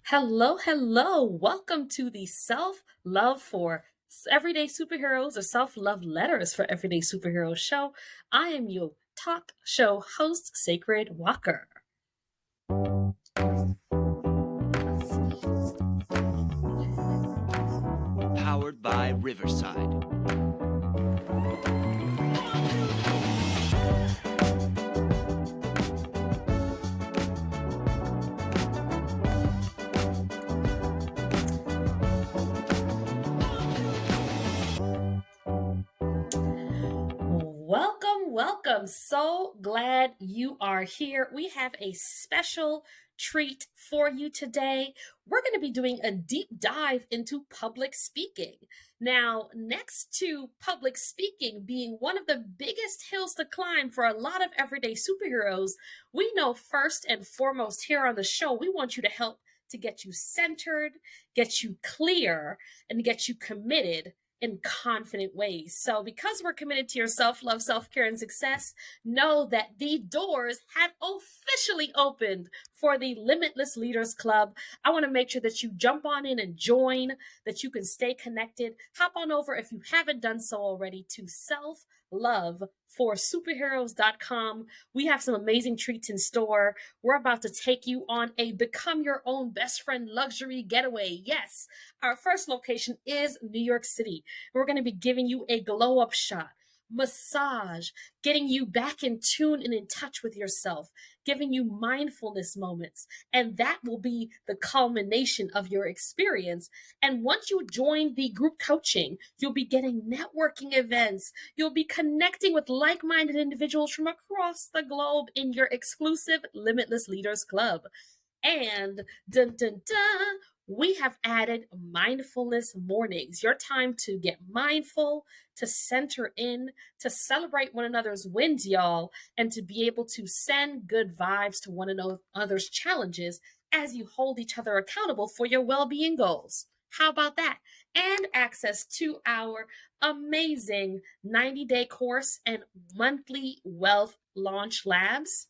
Hello, hello. Welcome to the Self Love for Everyday Superheroes or Self Love Letters for Everyday Superheroes show. I am your talk show host, Sacred Walker. Powered by Riverside. Welcome. So glad you are here. We have a special treat for you today. We're going to be doing a deep dive into public speaking. Now, next to public speaking being one of the biggest hills to climb for a lot of everyday superheroes, we know first and foremost here on the show, we want you to help to get you centered, get you clear, and get you committed in confident ways. So because we're committed to your self-love, self-care, and success, know that the doors have officially opened for the Limitless Leaders Club. I want to make sure that you jump on in and join, that you can stay connected. Hop on over if you haven't done so already to selfloveforsuperheroes.com. We have some amazing treats in store. We're about to take you on a become your own best friend luxury getaway. Yes, our first location is New York City. We're going to be giving you a glow up shot, massage, getting you back in tune and in touch with yourself, giving you mindfulness moments. And that will be the culmination of your experience. And once you join the group coaching, you'll be getting networking events. You'll be connecting with like-minded individuals from across the globe in your exclusive Limitless Leaders Club. And dun dun dun, we have added mindfulness mornings, your time to get mindful, to center in, to celebrate one another's wins, y'all, and to be able to send good vibes to one another's challenges as you hold each other accountable for your well-being goals. How about that? And access to our amazing 90-day course and monthly wealth launch labs.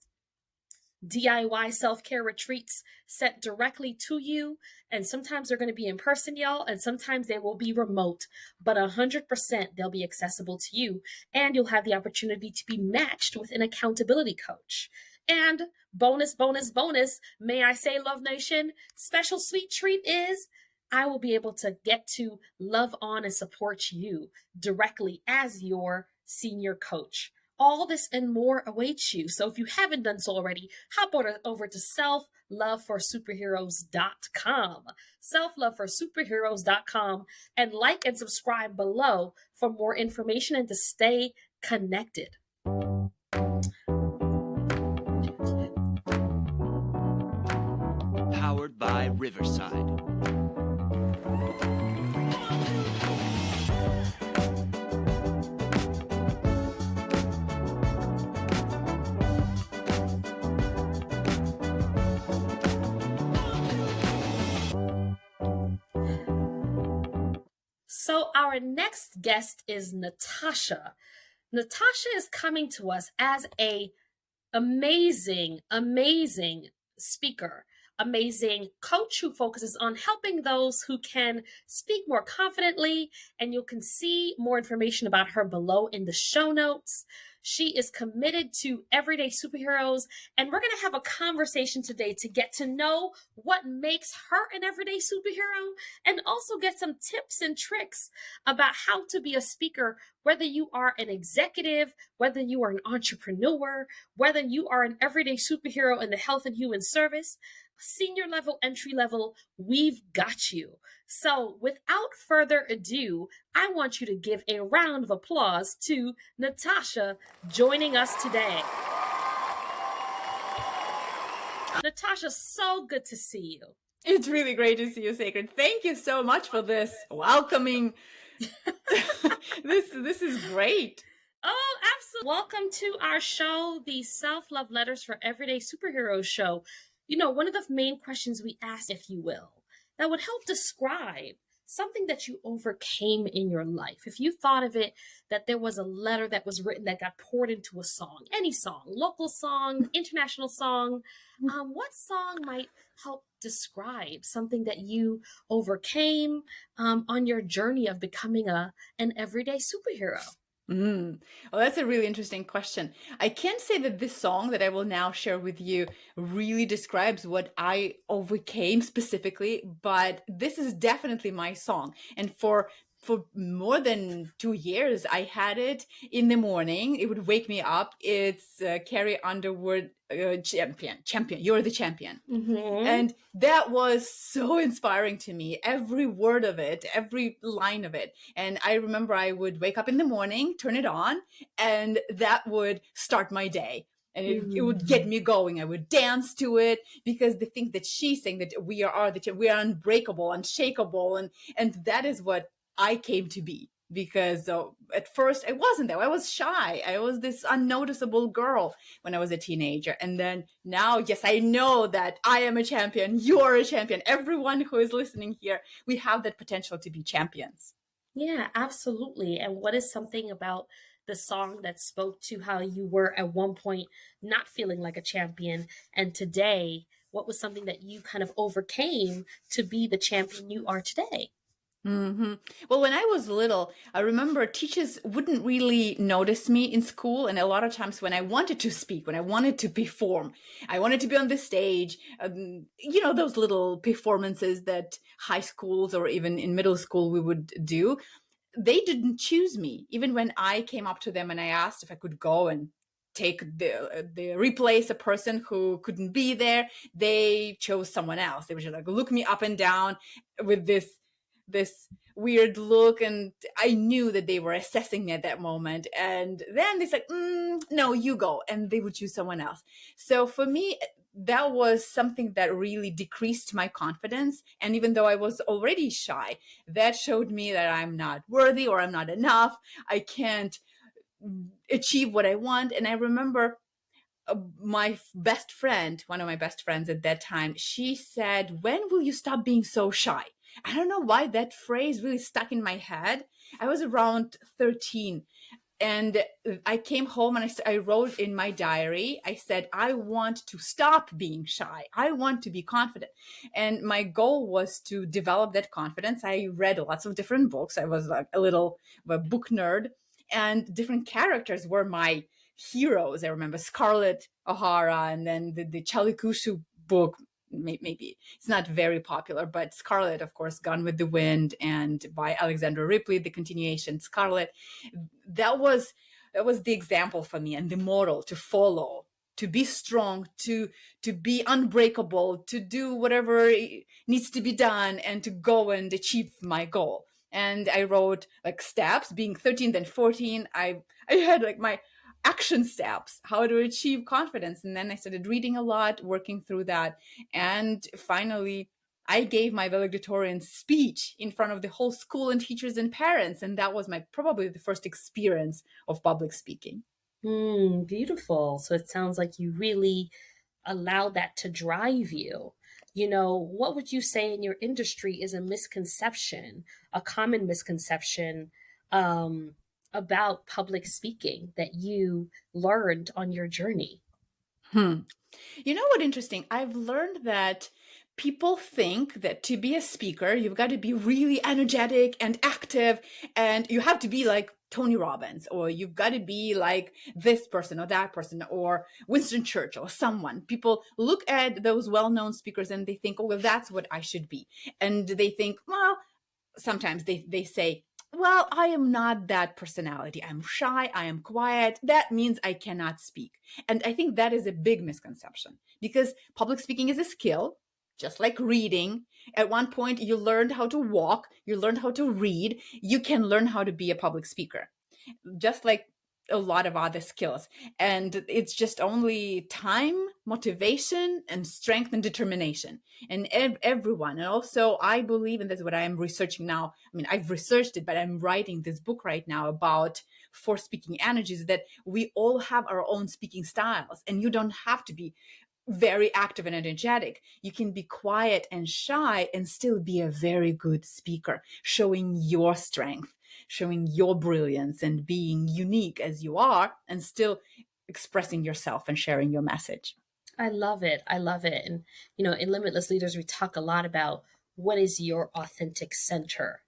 DIY self-care retreats sent directly to you. And sometimes they're going to be in person, y'all, and sometimes they will be remote, but 100% they'll be accessible to you. And you'll have the opportunity to be matched with an accountability coach. And bonus, may I say, Love Nation, special sweet treat is I will be able to get to love on and support you directly as your senior coach. All this and more awaits you. So if you haven't done so already, hop over to selfloveforsuperheroes.com, selfloveforsuperheroes.com, and like and subscribe below for more information and to stay connected. Powered by Riverside. So our next guest is Natasha. Natasha is coming to us as a amazing speaker, amazing coach who focuses on helping those who can speak more confidently. And you can see more information about her below in the show notes. She is committed to everyday superheroes, and we're going to have a conversation today to get to know what makes her an everyday superhero and also get some tips and tricks about how to be a speaker, whether you are an executive, whether you are an entrepreneur, whether you are an everyday superhero in the health and human service, senior level, entry level, we've got you. So without further ado, I want you to give a round of applause to Natasha joining us today. Natasha, so good to see you. It's really great to see you, Sacred. Thank you so much for this welcoming. This is great. Oh, absolutely. Welcome to our show, the Self-Love Letters for Everyday Superheroes show. You know, one of the main questions we ask, if you will, that would help describe something that you overcame in your life. If you thought of it, that there was a letter that was written that got poured into a song, any song, local song, international song, what song might help describe something that you overcame on your journey of becoming an everyday superhero? Mm. Well, that's a really interesting question. I can't say that this song that I will now share with you really describes what I overcame specifically, but this is definitely my song. And for more than 2 years, I had it in the morning. It would wake me up. It's Carrie Underwood, champion. You're the champion. Mm-hmm. And that was so inspiring to me, every word of it, every line of it. And I remember I would wake up in the morning, turn it on, and that would start my day. And it would get me going. I would dance to it because the things that she's saying, that we are unbreakable, unshakable, and that is what I came to be. Because at first I wasn't there. I was shy. I was this unnoticeable girl when I was a teenager. And then now, yes, I know that I am a champion. You're a champion. Everyone who is listening here, we have that potential to be champions. Yeah, absolutely. And what is something about the song that spoke to how you were at one point not feeling like a champion, and today, what was something that you kind of overcame to be the champion you are today? hmm Well, when I was little, I remember teachers wouldn't really notice me in school. And a lot of times when I wanted to speak, when I wanted to perform, I wanted to be on the stage, those little performances that high schools or even in middle school we would do. They didn't choose me. Even when I came up to them and I asked if I could go and take the replace a person who couldn't be there, they chose someone else. They would just like look me up and down with this weird look, and I knew that they were assessing me at that moment. And then they said, no, you go, and they would choose someone else. So for me, that was something that really decreased my confidence. And even though I was already shy, that showed me that I'm not worthy or I'm not enough. I can't achieve what I want. And I remember my best friend, one of my best friends at that time, she said, when will you stop being so shy? I don't know why that phrase really stuck in my head. I was around 13, and I came home and I wrote in my diary, I said, I want to stop being shy. I want to be confident. And my goal was to develop that confidence. I read lots of different books. I was like a book nerd, and different characters were my heroes. I remember Scarlett O'Hara, and then the Chalikusu book. Maybe it's not very popular, but Scarlett, of course, Gone with the Wind, and by Alexandra Ripley, the continuation, Scarlett. That was the example for me and the model to follow, to be strong, to be unbreakable, to do whatever needs to be done, and to go and achieve my goal. And I wrote like steps. Being 13, then 14, I had like my action steps, how to achieve confidence. And then I started reading a lot, working through that. And finally, I gave my valedictorian speech in front of the whole school and teachers and parents. And that was probably the first experience of public speaking. Beautiful. So it sounds like you really allow that to drive you. What would you say in your industry is a misconception, a common misconception um, about public speaking that you learned on your journey? Hmm. You know what interesting? I've learned that people think that to be a speaker, you've got to be really energetic and active, and you have to be like Tony Robbins, or you've got to be like this person or that person, or Winston Churchill, or someone. People look at those well-known speakers and they think, oh, well, that's what I should be. And they think, well, sometimes they say, well, I am not that personality. I'm shy. I am quiet. That means I cannot speak. And I think that is a big misconception, because public speaking is a skill, just like reading. At one point, you learned how to walk, you learned how to read. You can learn how to be a public speaker, just like a lot of other skills. And it's just only time, motivation, and strength and determination. And everyone, and also I believe, and that's what I am researching now. I mean, I've researched it, but I'm writing this book right now about 4 speaking energies, that we all have our own speaking styles, and you don't have to be very active and energetic. You can be quiet and shy and still be a very good speaker, showing your strength, showing your brilliance, and being unique as you are, and still expressing yourself and sharing your message. I love it. I love it. And, in Limitless Leaders, we talk a lot about what is your authentic center.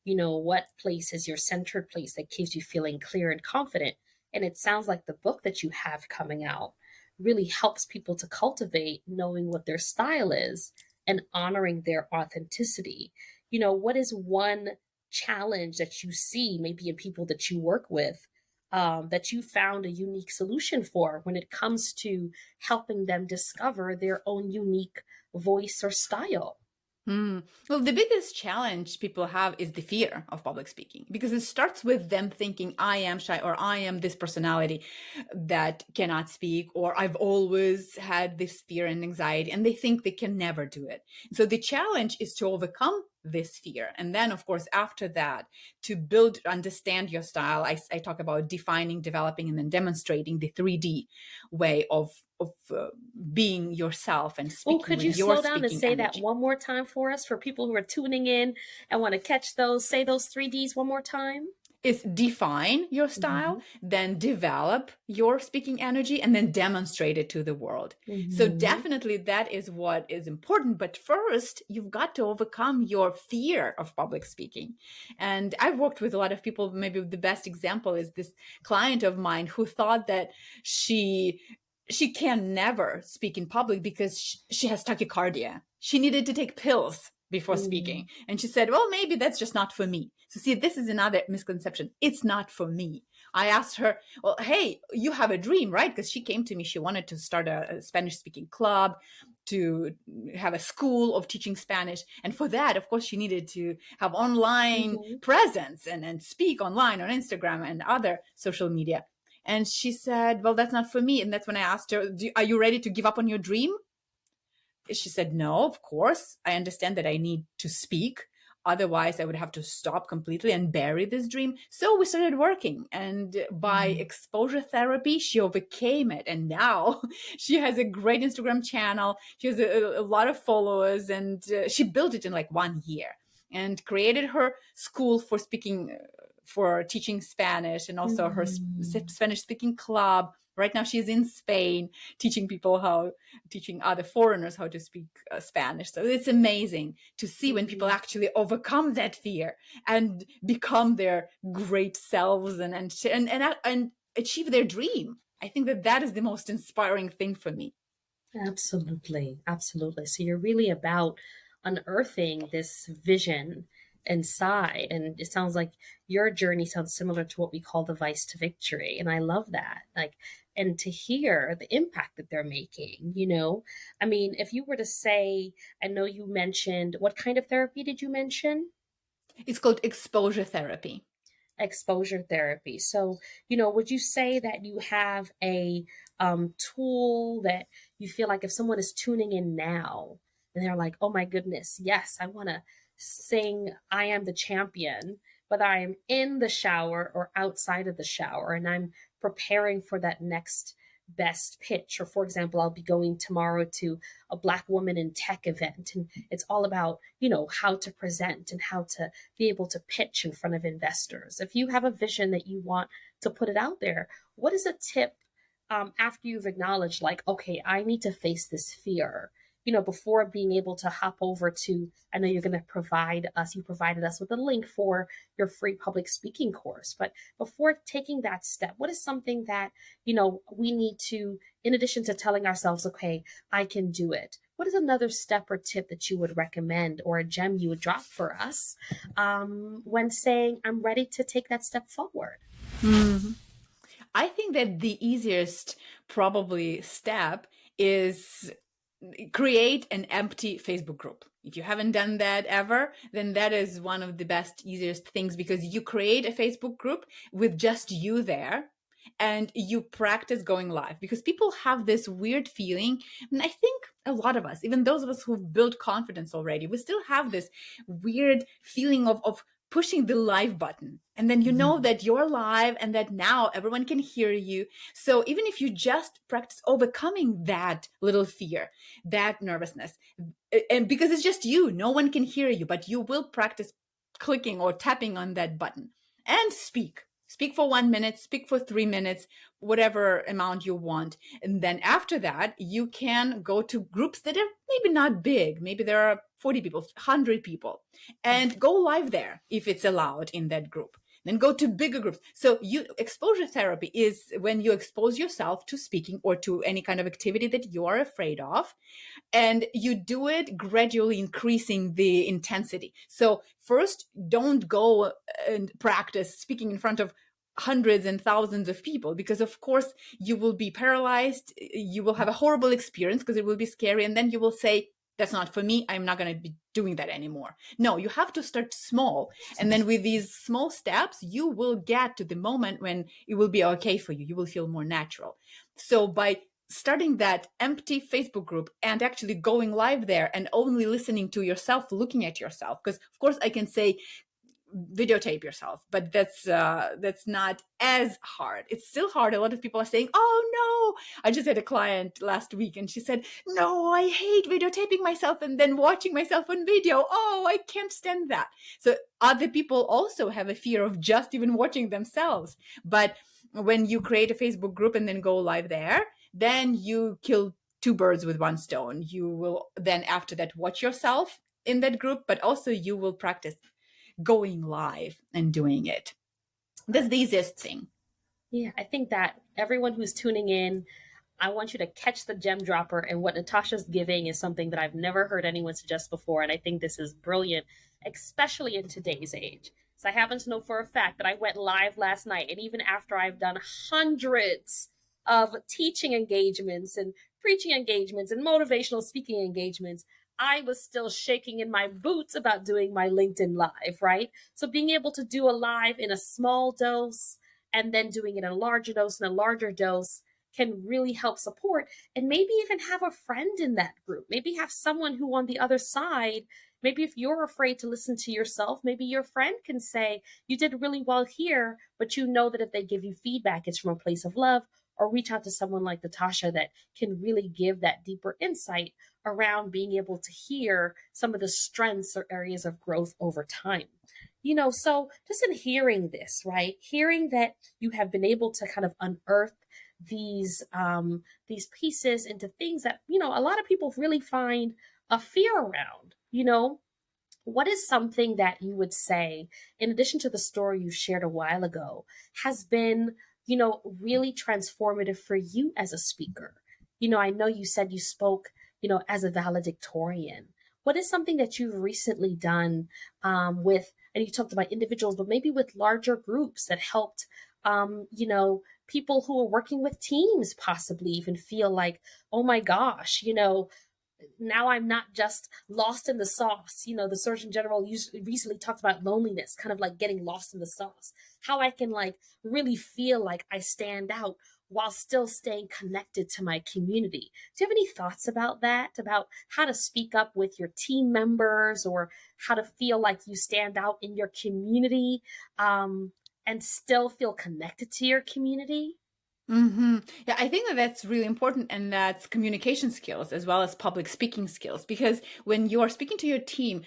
What place is your centered place that keeps you feeling clear and confident? And it sounds like the book that you have coming out really helps people to cultivate knowing what their style is and honoring their authenticity. What is one challenge that you see maybe in people that you work with, that you found a unique solution for when it comes to helping them discover their own unique voice or style? Well, the biggest challenge people have is the fear of public speaking because it starts with them thinking, I am shy, or I am this personality that cannot speak, or I've always had this fear and anxiety, and they think they can never do it. So the challenge is to overcome this fear. And then, of course, after that, to build, understand your style. I talk about defining, developing, and then demonstrating the 3D way of being yourself and Oh, speaking could you with your slow down and speaking say that energy. one more time for us, for people who are tuning in and want to catch those? Say those 3Ds one more time. Is define your style, Hmm. then develop your speaking energy, and then demonstrate it to the world. So Hmm. definitely that is what is important. But first, you've got to overcome your fear of public speaking. And I've worked with a lot of people. Maybe the best example is this client of mine who thought that she can never speak in public because she has tachycardia. She needed to take pills before speaking. And she said, well, maybe that's just not for me. So see, this is another misconception. It's not for me. I asked her, well, hey, you have a dream, right? Because she came to me. She wanted to start a Spanish speaking club, to have a school of teaching Spanish. And for that, of course, she needed to have online Hmm. presence and speak online on Instagram and other social media. And she said, well, that's not for me. And that's when I asked her, are you ready to give up on your dream? She said, no, of course. I understand that I need to speak. Otherwise, I would have to stop completely and bury this dream. So we started working. And by exposure therapy, she overcame it. And now she has a great Instagram channel. She has a lot of followers. And she built it in like 1 year and created her school for speaking, for teaching Spanish, and also her Spanish speaking club. Right now, she's in Spain teaching people teaching other foreigners how to speak Spanish. So it's amazing to see when people actually overcome that fear and become their great selves and achieve their dream. I think that is the most inspiring thing for me. Absolutely. Absolutely. So you're really about unearthing this vision inside. And it sounds like your journey sounds similar to what we call the vice to victory. And I love that. Like, and to hear the impact that they're making. I mean, if you were to say, I know you mentioned, what kind of therapy did you mention? It's called exposure therapy. Exposure therapy. So, would you say that you have a tool that you feel like if someone is tuning in now and they're like, oh my goodness, yes, I want to sing I Am the Champion, whether I'm in the shower or outside of the shower, and I'm preparing for that next best pitch. Or, for example, I'll be going tomorrow to a Black woman in tech event, and it's all about, how to present and how to be able to pitch in front of investors. If you have a vision that you want to put it out there, what is a tip, after you've acknowledged, like, okay, I need to face this fear, before being able to hop over to, I know you're going to you provided us with a link for your free public speaking course. But before taking that step, what is something that, we need to, in addition to telling ourselves, okay, I can do it, what is another step or tip that you would recommend, or a gem you would drop for us, when saying, I'm ready to take that step forward? Mhm. I think that the easiest probably step is create an empty Facebook group. If you haven't done that ever, then that is one of the best, easiest things, because you create a Facebook group with just you there and you practice going live, because people have this weird feeling. And I think a lot of us, even those of us who've built confidence already, we still have this weird feeling of pushing the live button. And then you know that you're live and that now everyone can hear you. So even if you just practice overcoming that little fear, that nervousness, and because it's just you, no one can hear you, but you will practice clicking or tapping on that button and speak. Speak for 1 minute, speak for 3 minutes, whatever amount you want. And then after that, you can go to groups that are maybe not big. Maybe there are 40 people, 100 people, and go live there if it's allowed in that group. Then go to bigger groups. So exposure therapy is when you expose yourself to speaking or to any kind of activity that you are afraid of, and you do it gradually increasing the intensity. So first, don't go and practice speaking in front of hundreds and thousands of people, because of course you will be paralyzed, you will have a horrible experience because it will be scary, and then you will say, that's not for me, I'm not going to be doing that anymore. No, you have to start small, and then with these small steps you will get to the moment when it will be okay for you, you will feel more natural. So by starting that empty Facebook group and actually going live there and only listening to yourself, looking at yourself, because of course I can say videotape yourself, but that's not as hard. It's still hard. A lot of people are saying, oh no, I just had a client last week and she said, no, I hate videotaping myself and then watching myself on video. Oh, I can't stand that. So other people also have a fear of just even watching themselves. But when you create a Facebook group and then go live there, then you kill two birds with one stone. You will then after that watch yourself in that group, but also you will practice going live and doing it. That's the easiest thing. Yeah, I think that everyone who's tuning in, I want you to catch the gem dropper. And what Natasha's giving is something that I've never heard anyone suggest before. And I think this is brilliant, especially in today's age. So I happen to know for a fact that I went live last night. And even after I've done hundreds of teaching engagements and preaching engagements and motivational speaking engagements, I was still shaking in my boots about doing my LinkedIn live, right? So being able to do a live in a small dose and then doing it in a larger dose and a larger dose can really help support, and maybe even have a friend in that group. Maybe have someone who on the other side, maybe if you're afraid to listen to yourself, maybe your friend can say, you did really well here, but you know that if they give you feedback, it's from a place of love, or reach out to someone like Natasha that can really give that deeper insight around being able to hear some of the strengths or areas of growth over time. So just in hearing this, right? Hearing that you have been able to kind of unearth these pieces into things that, a lot of people really find a fear around, what is something that you would say, in addition to the story you shared a while ago, has been, really transformative for you as a speaker? I know you said you spoke, as a valedictorian. What is something that you've recently done with, and you talked about individuals, but maybe with larger groups that helped, people who are working with teams possibly even feel like, oh my gosh, now I'm not just lost in the sauce. The Surgeon General recently talked about loneliness, kind of like getting lost in the sauce. How I can like really feel like I stand out while still staying connected to my community. Do you have any thoughts about that? About how to speak up with your team members, or how to feel like you stand out in your community, and still feel connected to your community? Yeah, I think that that's really important, and that's communication skills as well as public speaking skills. Because when you are speaking to your team,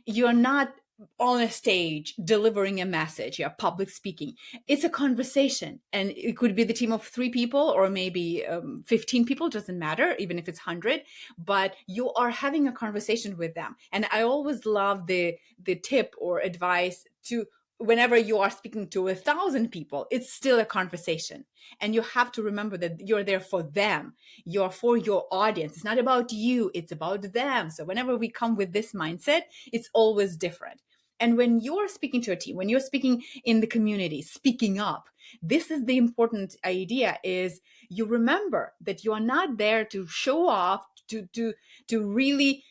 you're not on a stage delivering a message, you're public speaking. It's a conversation, and it could be the team of 3 people or maybe 15 people, doesn't matter, even if it's 100, but you are having a conversation with them. And I always love the tip or advice to, whenever you are speaking to 1,000 people, it's still a conversation. And you have to remember that you're there for them. You're for your audience. It's not about you, it's about them. So whenever we come with this mindset, it's always different. And when you're speaking to a team, when you're speaking in the community, speaking up, this is the important idea, is you remember that you are not there to show off, to really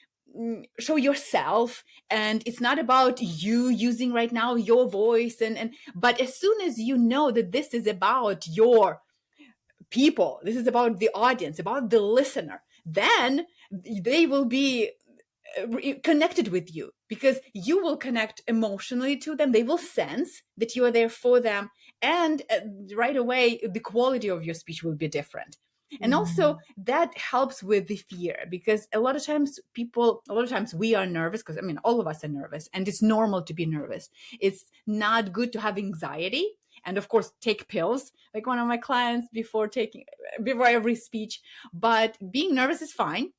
show yourself, and it's not about you using right now your voice, but as soon as you know that this is about your people, this is about the audience, about the listener, then they will be connected with you, because you will connect emotionally to them. They will sense that you are there for them, and right away the quality of your speech will be different. And also that helps with the fear, because a lot of times we are nervous, because all of us are nervous, and it's normal to be nervous. It's not good to have anxiety, and of course take pills, like one of my clients before every speech. But being nervous is fine.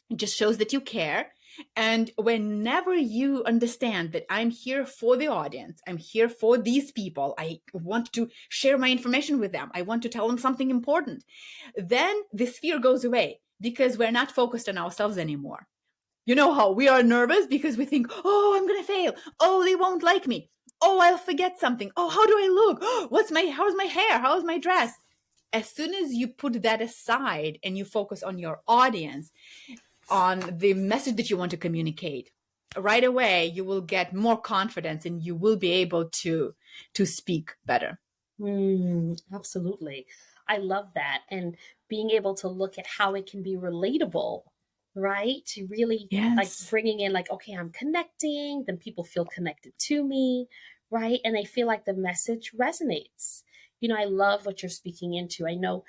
It just shows that you care. And whenever you understand that I'm here for the audience, I'm here for these people, I want to share my information with them, I want to tell them something important, then this fear goes away because we're not focused on ourselves anymore. You know how we are nervous because we think, oh, I'm going to fail. Oh, they won't like me. Oh, I'll forget something. Oh, how do I look? How's my hair? How's my dress? As soon as you put that aside and you focus on your audience, on the message that you want to communicate, right away you will get more confidence and you will be able to speak better. Absolutely. I love that. And being able to look at how it can be relatable, right? To really like Yes. bringing in, like, okay, I'm connecting, then people feel connected to me, right? And they feel like the message resonates. I love what you're speaking into. I know,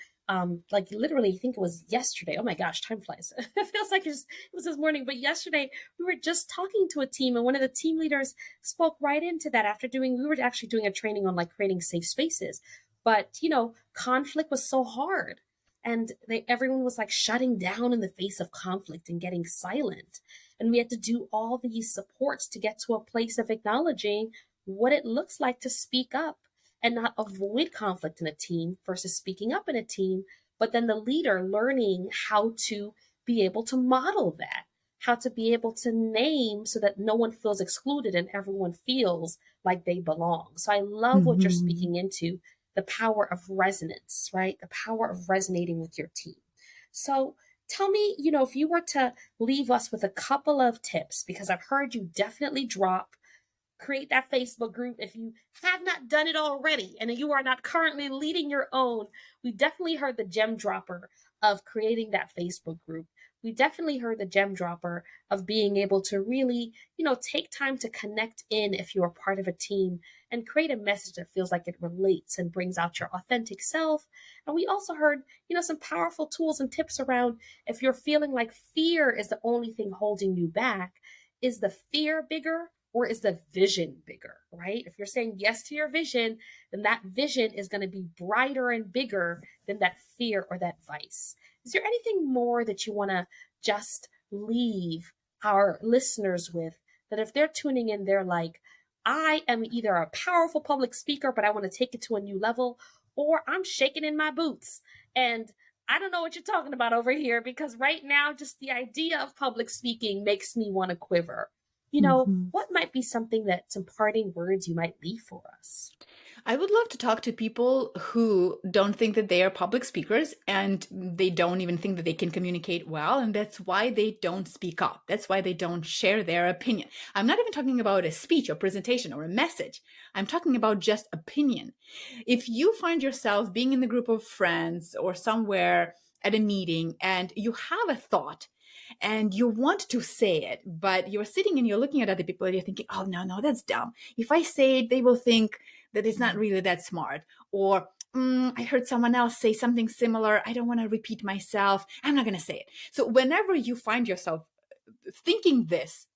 like literally, I think it was yesterday. Oh my gosh, time flies. It feels like it was this morning, but yesterday we were just talking to a team, and one of the team leaders spoke right into that after we were actually doing a training on like creating safe spaces. But, conflict was so hard. And everyone was like shutting down in the face of conflict and getting silent. And we had to do all these supports to get to a place of acknowledging what it looks like to speak up and not avoid conflict in a team versus speaking up in a team. But then the leader learning how to be able to model that, how to be able to name so that no one feels excluded and everyone feels like they belong. So I love what you're speaking into, the power of resonance, right? The power of resonating with your team. So tell me, if you were to leave us with a couple of tips, because I've heard you definitely create that Facebook group. If you have not done it already and you are not currently leading your own, we definitely heard the gem dropper of creating that Facebook group. We definitely heard the gem dropper of being able to really, take time to connect in if you're part of a team and create a message that feels like it relates and brings out your authentic self. And we also heard, some powerful tools and tips around if you're feeling like fear is the only thing holding you back. Is the fear bigger or is the vision bigger, right? If you're saying yes to your vision, then that vision is going to be brighter and bigger than that fear or that vice. Is there anything more that you want to just leave our listeners with, that if they're tuning in, they're like, I am either a powerful public speaker, but I want to take it to a new level, or I'm shaking in my boots and I don't know what you're talking about over here, because right now, just the idea of public speaking makes me want to quiver. What might be something that some parting words you might leave for us? I would love to talk to people who don't think that they are public speakers and they don't even think that they can communicate well. And that's why they don't speak up. That's why they don't share their opinion. I'm not even talking about a speech or presentation or a message. I'm talking about just opinion. If you find yourself being in the group of friends or somewhere at a meeting and you have a thought, and you want to say it, but you're sitting and you're looking at other people and you're thinking, oh, no, that's dumb. If I say it, they will think that it's not really that smart. Or I heard someone else say something similar. I don't want to repeat myself. I'm not going to say it. So whenever you find yourself thinking this,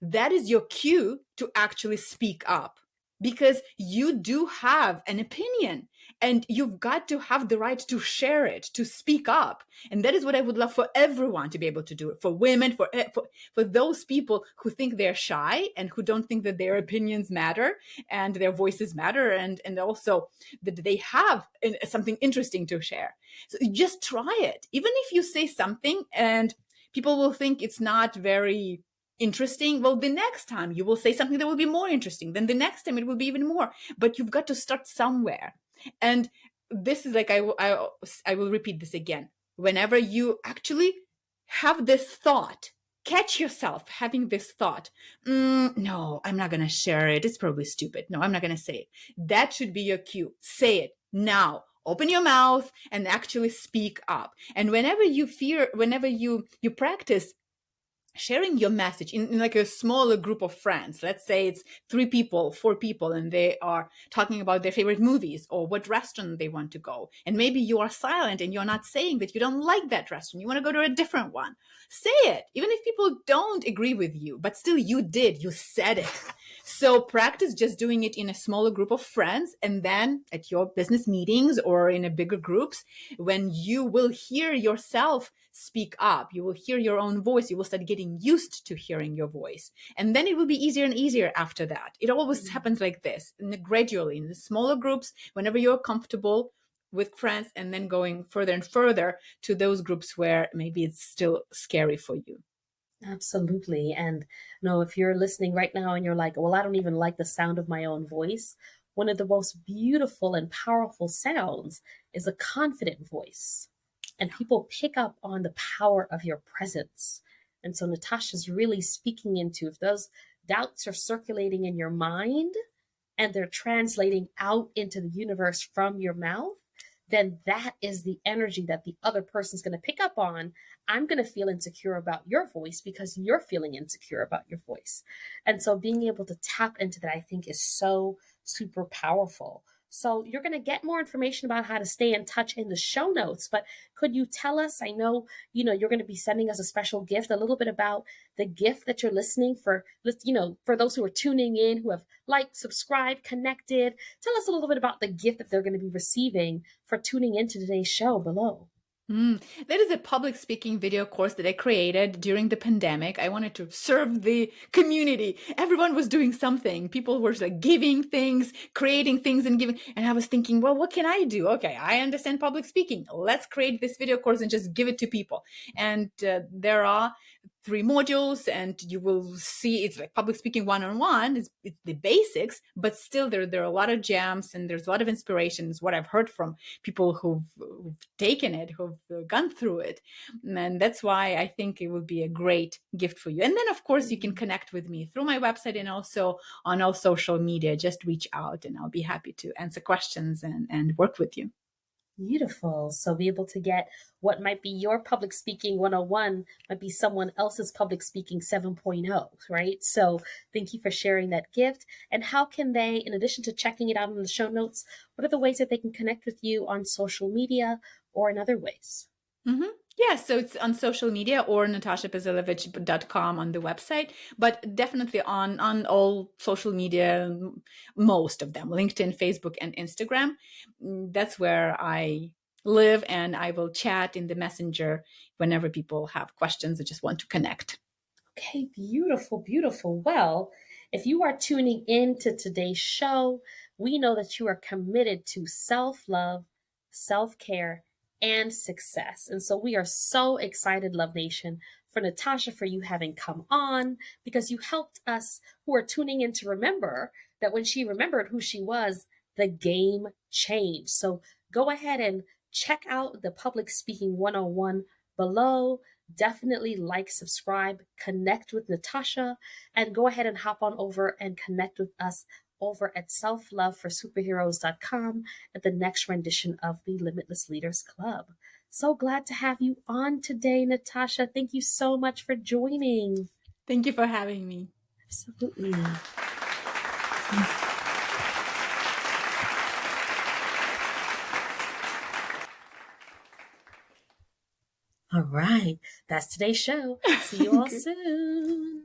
that is your cue to actually speak up, because you do have an opinion and you've got to have the right to share it, to speak up. And that is what I would love for everyone to be able to do, for women, for those people who think they're shy and who don't think that their opinions matter and their voices matter, and also that they have something interesting to share. So just try it. Even if you say something and people will think it's not very interesting, well, the next time you will say something that will be more interesting. Then the next time it will be even more. But you've got to start somewhere. And this is like, I will repeat this again. Whenever you actually have this thought, catch yourself having this thought, no, I'm not going to share it. It's probably stupid. No, I'm not going to say it. That should be your cue. Say it now. Open your mouth and actually speak up. And whenever you practice sharing your message in like a smaller group of friends, let's say it's 3 people, 4 people, and they are talking about their favorite movies or what restaurant they want to go. And maybe you are silent and you're not saying that you don't like that restaurant. You want to go to a different one. Say it, even if people don't agree with you, but still you said it. So practice just doing it in a smaller group of friends, and then at your business meetings or in a bigger groups, when you will hear yourself speak up, you will hear your own voice, you will start getting used to hearing your voice. And then it will be easier and easier after that. It always happens like this, and gradually in the smaller groups, whenever you're comfortable with friends, and then going further and further to those groups where maybe it's still scary for you. Absolutely. And no, if you're listening right now and you're like, well, I don't even like the sound of my own voice, one of the most beautiful and powerful sounds is a confident voice. And people pick up on the power of your presence. And so Natasha's really speaking into if those doubts are circulating in your mind and they're translating out into the universe from your mouth, then that is the energy that the other person's going to pick up on. I'm going to feel insecure about your voice because you're feeling insecure about your voice. And so being able to tap into that, I think, is so super powerful. So you're going to get more information about how to stay in touch in the show notes, but could you tell us, I know, you're going to be sending us a special gift, a little bit about the gift that you're listening for, for those who are tuning in, who have liked, subscribed, connected. Tell us a little bit about the gift that they're going to be receiving for tuning into today's show below. That is a public speaking video course that I created during the pandemic. I wanted to serve the community. Everyone was doing something. People were like giving things, creating things and giving. And I was thinking, well, what can I do? Okay, I understand public speaking. Let's create this video course and just give it to people. And there are 3 modules, and you will see it's like public speaking one-on-one. It's the basics, but still there are a lot of gems and there's a lot of inspirations, what I've heard from people who've taken it, who've gone through it. And that's why I think it would be a great gift for you. And then, of course, you can connect with me through my website and also on all social media. Just reach out and I'll be happy to answer questions and work with you. Beautiful. So be able to get what might be your public speaking 101 might be someone else's public speaking 7.0, right? So thank you for sharing that gift. And how can they, in addition to checking it out in the show notes, what are the ways that they can connect with you on social media or in other ways? Mm-hmm. Yeah, so it's on social media or natashabazilevych.com on the website, but definitely on all social media, most of them, LinkedIn, Facebook, and Instagram. That's where I live, and I will chat in the messenger whenever people have questions or just want to connect. Okay, beautiful, beautiful. Well, if you are tuning in to today's show, we know that you are committed to self love, self care, and success. And so we are so excited, Love Nation, for Natasha, for you having come on, because you helped us who are tuning in to remember that when she remembered who she was, the game changed. So go ahead and check out the Public Speaking 101 below. Definitely like, subscribe, connect with Natasha, and go ahead and hop on over and connect with us over at selfloveforsuperheroes.com at the next rendition of the Limitless Leaders Club. So glad to have you on today, Natasha. Thank you so much for joining. Thank you for having me. Absolutely. All right. That's today's show. See you all soon.